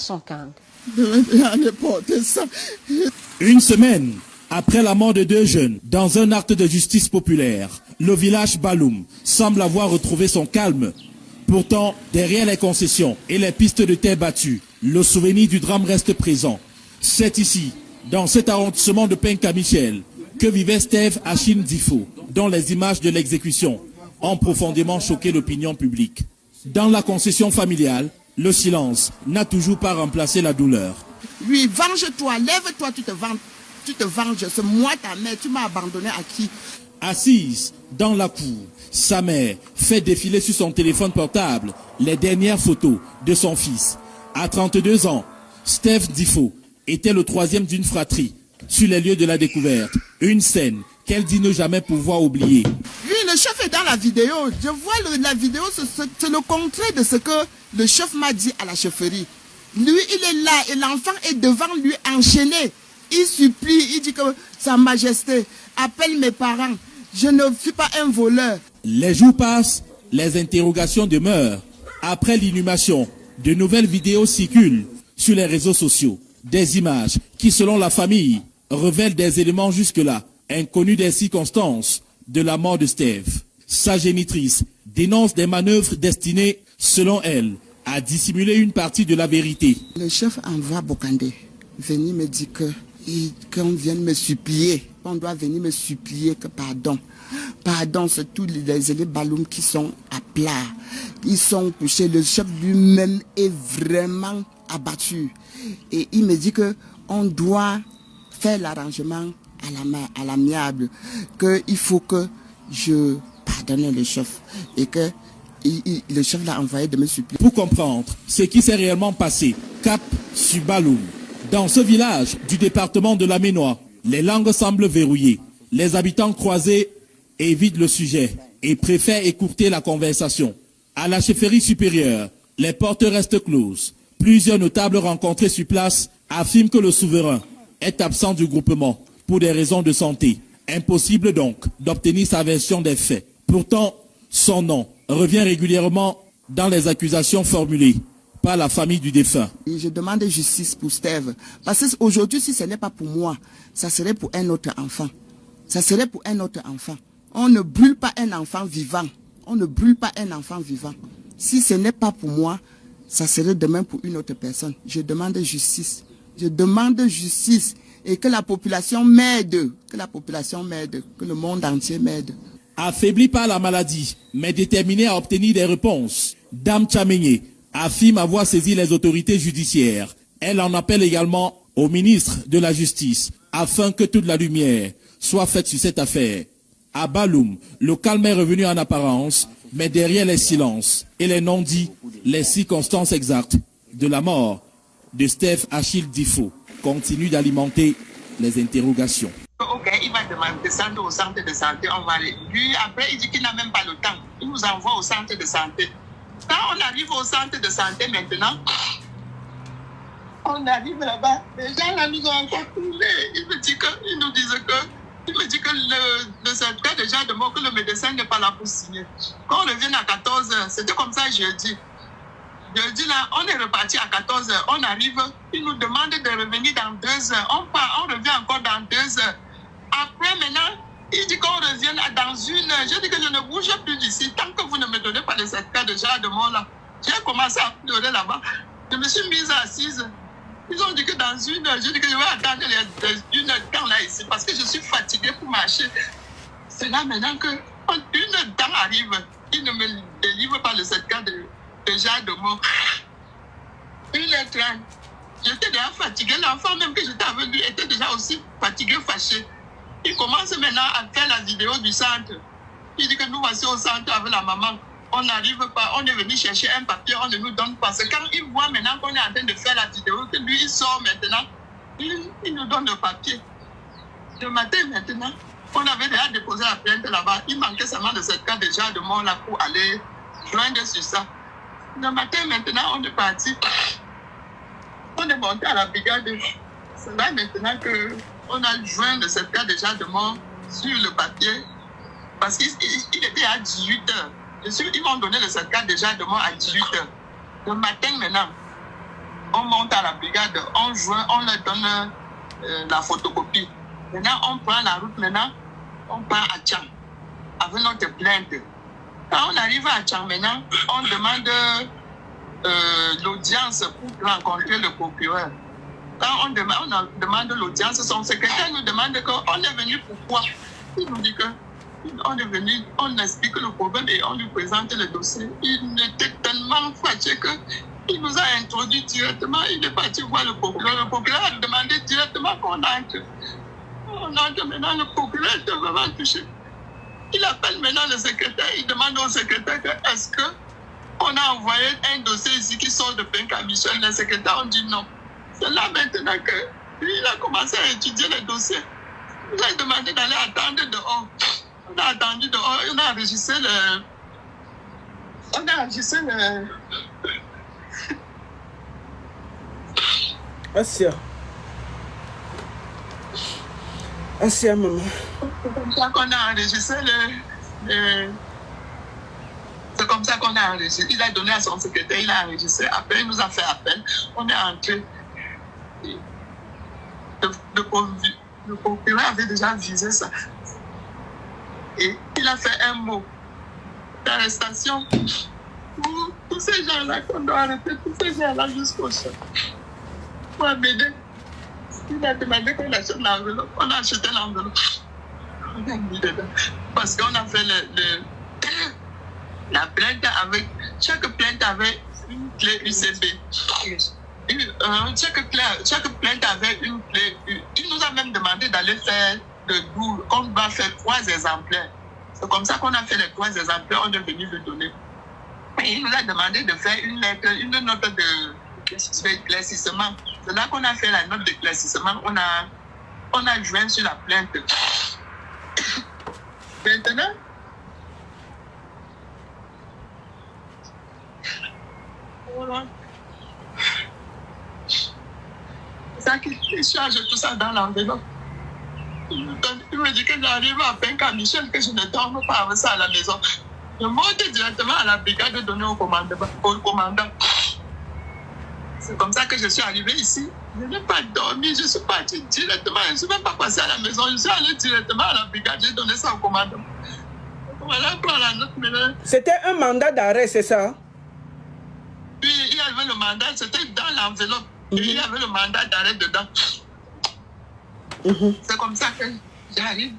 115. Une semaine après la mort de 2 jeunes dans un acte de justice populaire, le village Baloum semble avoir retrouvé son calme. Pourtant, derrière les concessions et les pistes de terre battues, le souvenir du drame reste présent. C'est ici, dans cet arrondissement de Penka-Michel, que vivait Steve Achille Difo, dont les images de l'exécution ont profondément choqué l'opinion publique. Dans la concession familiale, le silence n'a toujours pas remplacé la douleur. Oui, venge-toi, lève-toi, tu te venges. C'est moi ta mère, tu m'as abandonné à qui? Assise dans la cour, sa mère fait défiler sur son téléphone portable les dernières photos de son fils. À 32 ans, Steve Difo était le 3e d'une fratrie sur les lieux de la découverte. Une scène qu'elle dit ne jamais pouvoir oublier. Oui, le chef est dans la vidéo. Je vois la vidéo, c'est le contraire de ce que le chef m'a dit à la chefferie. Lui, il est là et l'enfant est devant lui enchaîné. Il supplie, il dit que Sa Majesté appelle mes parents. Je ne suis pas un voleur. Les jours passent, les interrogations demeurent. Après l'inhumation, de nouvelles vidéos circulent sur les réseaux sociaux. Des images qui, selon la famille, révèlent des éléments jusque-là inconnus des circonstances de la mort de Steve. Sa génitrice dénonce des manœuvres destinées, selon elle, à dissimuler une partie de la vérité. Le chef envoie Bokandé venir me dire qu'on vienne me supplier. On doit venir me supplier que pardon. Pardon, c'est tous les élèves Baloum qui sont à plat. Ils sont couchés. Le chef lui-même est vraiment abattu. Et il me dit qu'on doit faire l'arrangement à l'amiable. Qu'il faut que je pardonne le chef. Et que le chef l'a envoyé de me supplier. Pour comprendre ce qui s'est réellement passé, cap sur Baloum. Dans ce village du département de la Ménois, les langues semblent verrouillées. Les habitants croisés évitent le sujet et préfèrent écourter la conversation. À la chefferie supérieure, les portes restent closes. Plusieurs notables rencontrés sur place affirment que le souverain est absent du groupement pour des raisons de santé. Impossible donc d'obtenir sa version des faits. Pourtant, son nom revient régulièrement dans les accusations formulées par la famille du défunt. Je demande justice pour Steve. Parce qu'aujourd'hui, si ce n'est pas pour moi, ça serait pour un autre enfant. Ça serait pour un autre enfant. On ne brûle pas un enfant vivant. On ne brûle pas un enfant vivant. Si ce n'est pas pour moi, ça serait demain pour une autre personne. Je demande justice. Je demande justice. Et que la population m'aide. Que la population m'aide. Que le monde entier m'aide. Affaibli par la maladie, mais déterminé à obtenir des réponses, Dame Tchamenye affirme avoir saisi les autorités judiciaires. Elle en appelle également au ministre de la Justice afin que toute la lumière soit faite sur cette affaire. À Baloum, le calme est revenu en apparence, mais derrière les silences et les non-dits, les circonstances exactes de la mort de Steve Achille Difo continuent d'alimenter les interrogations. Ok, il va descendre au centre de santé, on va aller. Lui, après, il dit qu'il n'a même pas le temps. Il nous envoie au centre de santé. Quand on arrive au centre de santé maintenant, on arrive là-bas, les gens là nous ont encore trouvé. Ils nous disent que le certificat déjà de mort, que le médecin n'est pas là pour signer. Quand on revient à 14h, c'était comme ça jeudi. Jeudi là, on est reparti à 14h. On arrive, ils nous demandent de revenir dans 2 heures. On part, on revient encore dans 2 heures. Après maintenant, il dit qu'on revient dans 1 heure. Je dis que je ne bouge plus d'ici. Tant que vous ne me donnez pas le certificat déjà de mort là. J'ai commencé à pleurer là-bas. Je me suis mise assise. Ils ont dit que dans 1 heure, je dis que je vais attendre 1 heure de temps là ici parce que je suis fatiguée pour marcher. C'est là maintenant que 1 heure de temps arrive. Ils ne me délivrent pas le certificat déjà de mort. 1h30. J'étais déjà fatiguée. L'enfant même que j'étais avec lui était déjà aussi fatigué, fâché. Il commence maintenant à faire la vidéo du centre. Il dit que nous voici au centre avec la maman. On n'arrive pas, on est venu chercher un papier, on ne nous donne pas. C'est quand il voit maintenant qu'on est en train de faire la vidéo, que lui il sort maintenant, il nous donne le papier. Le matin maintenant, on avait déjà déposé la plainte là-bas. Il manquait seulement de cette cas déjà de mort là pour aller joindre sur ça. Le matin maintenant, on est parti. On est monté à la brigade. C'est là maintenant qu'on a joint de cette cas déjà de mort sur le papier. Parce qu'il était à 18h. Ils m'ont donné le certificat déjà de mort à 18h. Le matin maintenant, on monte à la brigade, on leur donne la photocopie. Maintenant, on prend la route, maintenant, on part à Tchang avec notre plainte. Quand on arrive à Tchang, maintenant, on demande l'audience pour rencontrer le procureur. Quand on demande l'audience, son secrétaire nous demande qu'on est venu pourquoi. Il nous dit qu'on est venu, on explique le problème et on lui présente le dossier. Il était tellement fâché qu'il nous a introduit directement. Il est parti voir le procureur. Le procureur a demandé directement qu'on entre. On entre maintenant, le procureur est vraiment touché. Il appelle maintenant le secrétaire, il demande au secrétaire est-ce qu'on a envoyé un dossier ici qui sort de Penka Michel. Le secrétaire, on dit non. C'est là maintenant qu'il a commencé à étudier le dossier. Il a demandé d'aller attendre dehors. On a attendu dehors, on a enregistré le... Assia, maman. C'est comme ça qu'on a enregistré C'est comme ça qu'on a enregistré. Il a donné à son secrétaire, il a enregistré. Après, il nous a fait appel. On est entré. Le procureur avait déjà visé ça. Et il a fait un mot d'arrestation pour tous ces gens-là qu'on doit arrêter, tous ces gens-là jusqu'au chef. Pour m'aider. Il a demandé qu'on achète l'enveloppe. On a acheté l'enveloppe. On a mis dedans. Parce qu'on a fait la plainte avec... Chaque plainte avait une clé UCB. Chaque plainte avait une clé. Il nous a même demandé d'aller faire le double. On va faire 3 exemplaires. C'est comme ça qu'on a fait les 3 exemplaires. On est venu le donner. Et il nous a demandé de faire une note d'éclaircissement. C'est là qu'on a fait la note d'éclaircissement. On a joint sur la plainte. Maintenant, voilà. C'est ça qui charge tout ça dans l'enveloppe. Il me dit que j'arrive à Penka Michel, que je ne dorme pas avec ça à la maison. Je monte directement à la brigade de donner au commandant. C'est comme ça que je suis arrivé ici. Je n'ai pas dormi, je suis parti directement. Je ne suis même pas passé à la maison. Je suis allé directement à la brigade, j'ai donné ça au commandant. Voilà, prend la note maintenant. C'était un mandat d'arrêt, c'est ça? Puis il y avait le mandat, c'était dans l'enveloppe. Et il y avait le mandat d'arrêt dedans. C'est comme ça que j'arrive.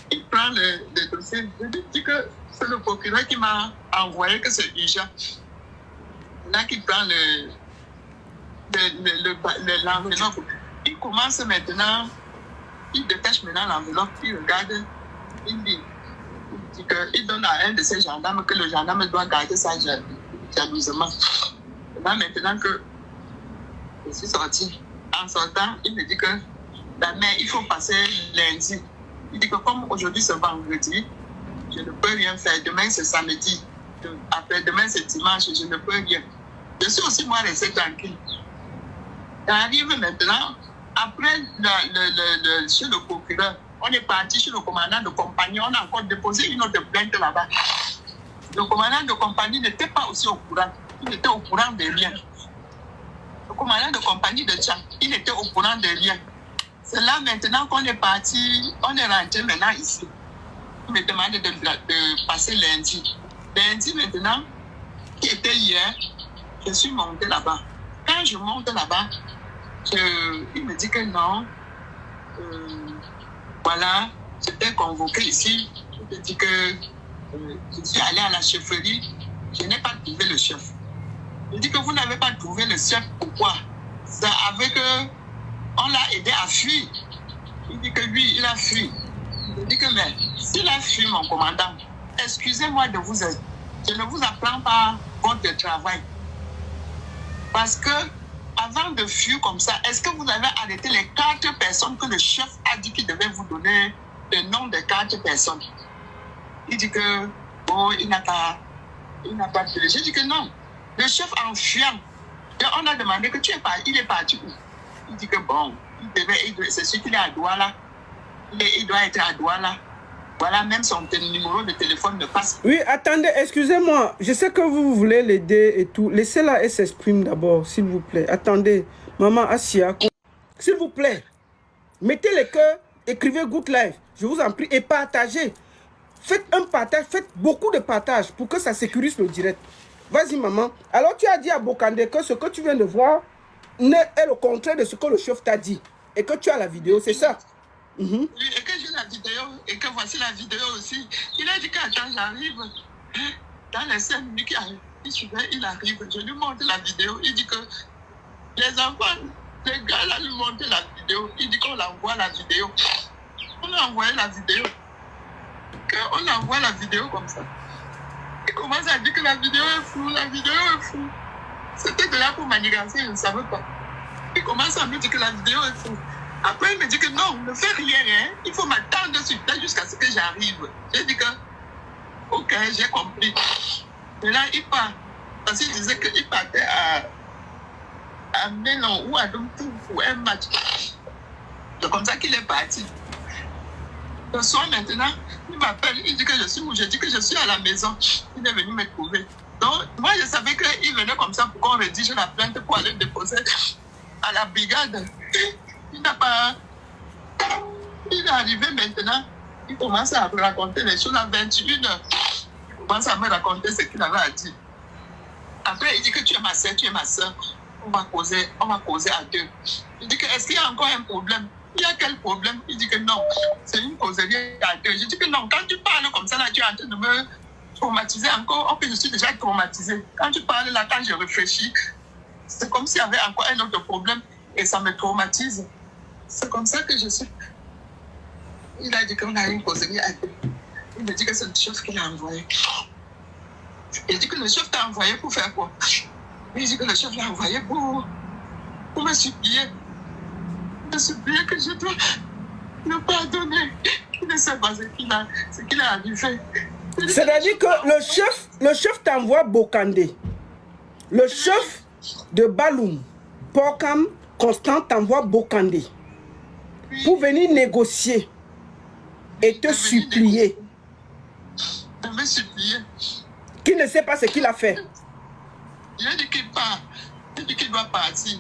Il prend le dossier. Je lui dis que c'est le procureur qui m'a envoyé que c'est urgent. Là qu'il prend l'enveloppe. Il commence maintenant, il détache maintenant l'enveloppe, il regarde, il dit qu'il donne à un de ses gendarmes que le gendarme doit garder ça jalousement. Là maintenant que je suis sorti, en sortant, il me dit que mais il faut passer lundi. Il dit que comme aujourd'hui c'est vendredi, je ne peux rien faire. Demain c'est samedi. Après-demain c'est dimanche, je ne peux rien. Je suis aussi moi resté tranquille. J'arrive maintenant, après chez le procureur, on est parti chez le commandant de compagnie, on a encore déposé une autre plainte là-bas. Le commandant de compagnie n'était pas aussi au courant. Il était au courant des liens. Le commandant de compagnie de Tchang, il était au courant des liens. C'est là maintenant qu'on est parti, on est rentré maintenant ici. Il me demandait de passer lundi. Lundi maintenant, qui était hier, je suis monté là-bas. Quand je monte là-bas, il me dit que non, voilà, j'étais convoqué ici. Je me dis que je suis allé à la chefferie, je n'ai pas trouvé le chef. Il dit que vous n'avez pas trouvé le chef, pourquoi? C'est avec on l'a aidé à fuir. Il dit que lui, il a fui. Il dit que mais s'il a fui, mon commandant, excusez-moi de vous aider. Je ne vous apprends pas votre travail. Parce que avant de fuir comme ça, est-ce que vous avez arrêté les 4 personnes que le chef a dit qu'il devait vous donner le nom des 4 personnes? Il dit que bon, il n'a pas tué. J'ai dit que non. Le chef en fuyant, on a demandé que il est parti où? Il dit que bon, c'est celui qui est à Douala. Il doit être à Douala. Voilà, même son numéro de téléphone ne passe pas. Oui, attendez, excusez-moi. Je sais que vous voulez l'aider et tout. Laissez-la, elle s'exprime d'abord, s'il vous plaît. Attendez, maman Assia, s'il vous plaît, mettez les cœurs, écrivez Good Life, je vous en prie, et partagez. Faites un partage, faites beaucoup de partages pour que ça sécurise le direct. Vas-y, maman. Alors, tu as dit à Bokande que ce que tu viens de voir est le contraire de ce que le chef t'a dit. Et que tu as la vidéo, c'est ça? Oui, et que j'ai la vidéo, et que voici la vidéo aussi. Il a dit qu'attends, j'arrive. Dans les 5 minutes il arrive. Je lui montre la vidéo. Il dit que les enfants, les gars là lui montrent la vidéo. Il dit qu'on l'envoie la vidéo. On a envoyé la vidéo. On envoie la vidéo comme ça. Il commence à dire que la vidéo est floue, la vidéo est floue. C'était de là pour manigancer, je ne savais pas. Il commence à me dire que la vidéo est floue. Après, il me dit que non, ne fais rien, hein. Il faut m'attendre sur place jusqu'à ce que j'arrive. J'ai dit que, ok, j'ai compris. Et là, il part. Parce qu'il disait qu'il partait à Mélan ou à Domtou pour un match. C'est comme ça qu'il est parti. Le soir maintenant, il m'appelle, il dit que je suis où? Je dis que je suis à la maison. Il est venu me trouver. Donc, moi, je savais qu'il venait comme ça pour qu'on rédige la plainte pour aller déposer à la brigade. Il n'a pas... Il est arrivé maintenant, il commence à me raconter les choses à 21h. Il commence à me raconter ce qu'il avait à dire. Après, il dit que tu es ma soeur, tu es ma soeur. On va causer à deux. Il dit que est-ce qu'il y a encore un problème? Il y a quel problème? Il dit que non, c'est une causerie à deux. Je dis que non, quand tu parles comme ça, là, tu es en train de me traumatiser encore. En fait, je suis déjà traumatisée. Quand tu parles là, quand je réfléchis, c'est comme s'il y avait encore un autre problème et ça me traumatise. C'est comme ça que je suis. Il a dit qu'on a une causerie à deux. Il me dit que c'est le chef qui l'a envoyé. Il dit que le chef t'a envoyé pour faire quoi? Il dit que le chef l'a envoyé pour me supplier. Me supplier que je dois le pardonner. Il ne sait pas ce qu'il a arrivé. C'est-à-dire que le chef t'envoie Bokande. Le chef de Baloum, Porkam, Constant t'envoie Bokande. Pour venir négocier et te supplier. De me supplier. Qui ne sait pas ce qu'il a fait. Il a dit qu'il part. Il a dit qu'il doit partir.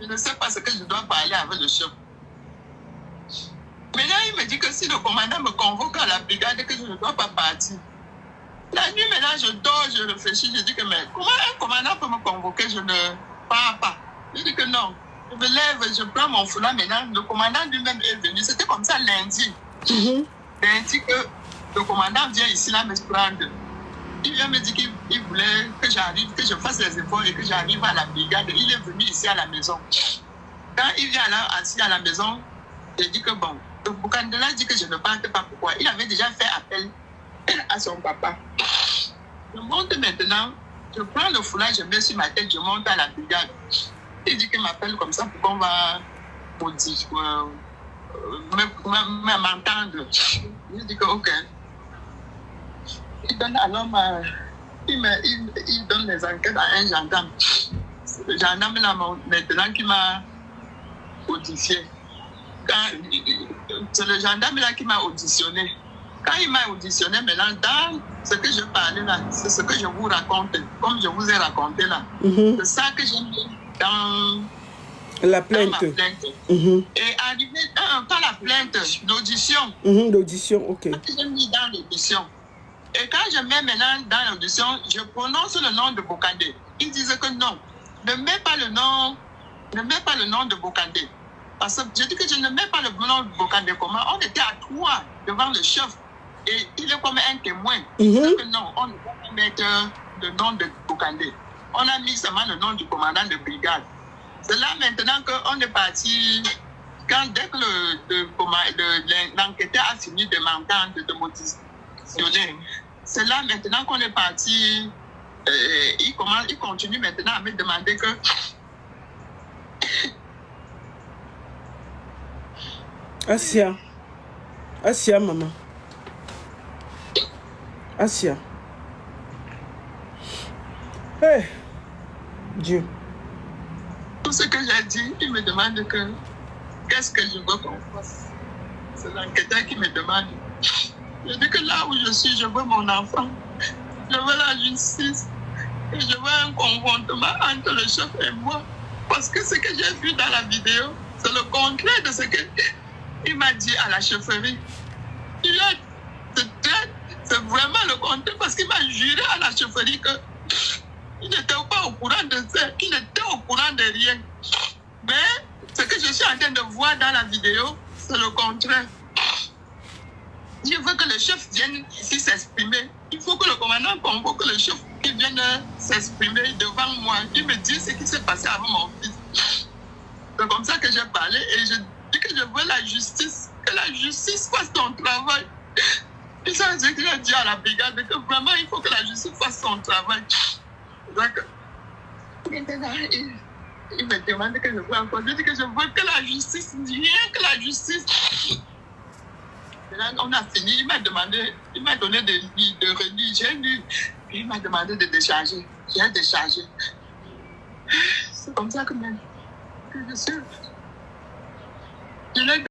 Je ne sais pas ce que je dois parler avec le chef. Mais là, il me dit que si le commandant me convoque à la brigade, que je ne dois pas partir. La nuit, maintenant, je dors, je réfléchis, je dis que mais comment un commandant peut me convoquer, je ne pars pas. Je dis que non. Je me lève, je prends mon foulard maintenant. Le commandant lui-même est venu. C'était comme ça lundi. Lundi que le commandant vient ici là me prendre. Il vient me dire qu'il voulait que j'arrive, que je fasse les efforts et que j'arrive à la brigade. Il est venu ici à la maison. Quand il vient là, assis à la maison, j'ai dit que bon, le Bokandela dit que je ne parte pas. Pourquoi? Il avait déjà fait appel à son papa. Je monte maintenant, je prends le foulard, je mets sur ma tête, je monte à la brigade. Il dit qu'il m'appelle comme ça pour qu'on va m'entendre. Je dis que ok. Il donne alors il donne les enquêtes à un gendarme. C'est le gendarme là maintenant qui m'a audifié. C'est le gendarme là qui m'a auditionné. Quand il m'a auditionné maintenant, dans ce que je parlais là, c'est ce que je vous raconte, comme je vous ai raconté là. C'est ça que j'ai mis dans la plainte. Dans ma plainte. Et arrivé dans la plainte, l'audition. L'audition, ok. J'ai mis dans l'audition. Et quand je mets maintenant dans l'audition, je prononce le nom de Bokande. Il disait que non, ne mets pas le nom de Bokande. Parce que je dis que je ne mets pas le nom de Bokande. Comment? On était à 3 devant le chef. Et il est comme un témoin. Il dit que non, on ne peut pas mettre le nom de Bokande. On a mis seulement le nom du commandant de brigade. C'est là maintenant qu'on est parti. Dès que l'enquêteur a fini de m'entendre, de m'auditionner, c'est là maintenant qu'on est parti. Il continue maintenant à me demander que. Assia, maman. Assia. Hey, Dieu. Tout ce que j'ai dit, il me demande que qu'est-ce que je veux qu'on fasse. C'est l'enquêteur qui me demande. Je dis que là où je suis, je veux mon enfant. Je veux la justice. Et je veux un confrontement entre le chef et moi. Parce que ce que j'ai vu dans la vidéo, c'est le contraire de ce qu'il m'a dit à la chefferie. C'est vraiment le contraire parce qu'il m'a juré à la chefferie qu'il n'était pas au courant de ça, qu'il n'était au courant de rien. Mais ce que je suis en train de voir dans la vidéo, c'est le contraire. Je veux que le chef vienne ici s'exprimer. Il faut que le commandant convoque le chef qui vienne s'exprimer devant moi. Il me dit ce qui s'est passé avec mon fils. C'est comme ça que j'ai parlé et je dis que je veux la justice. Que la justice fasse son travail. Et ça, c'est ce que j'ai dit à la brigade, que vraiment il faut que la justice fasse son travail. Donc, il me demande que je veux encore. Je dis que je veux que la justice, rien que la justice. Là, on a fini, il m'a donné de relire, j'ai lu, puis il m'a demandé de décharger. J'ai déchargé. C'est comme ça que je suis.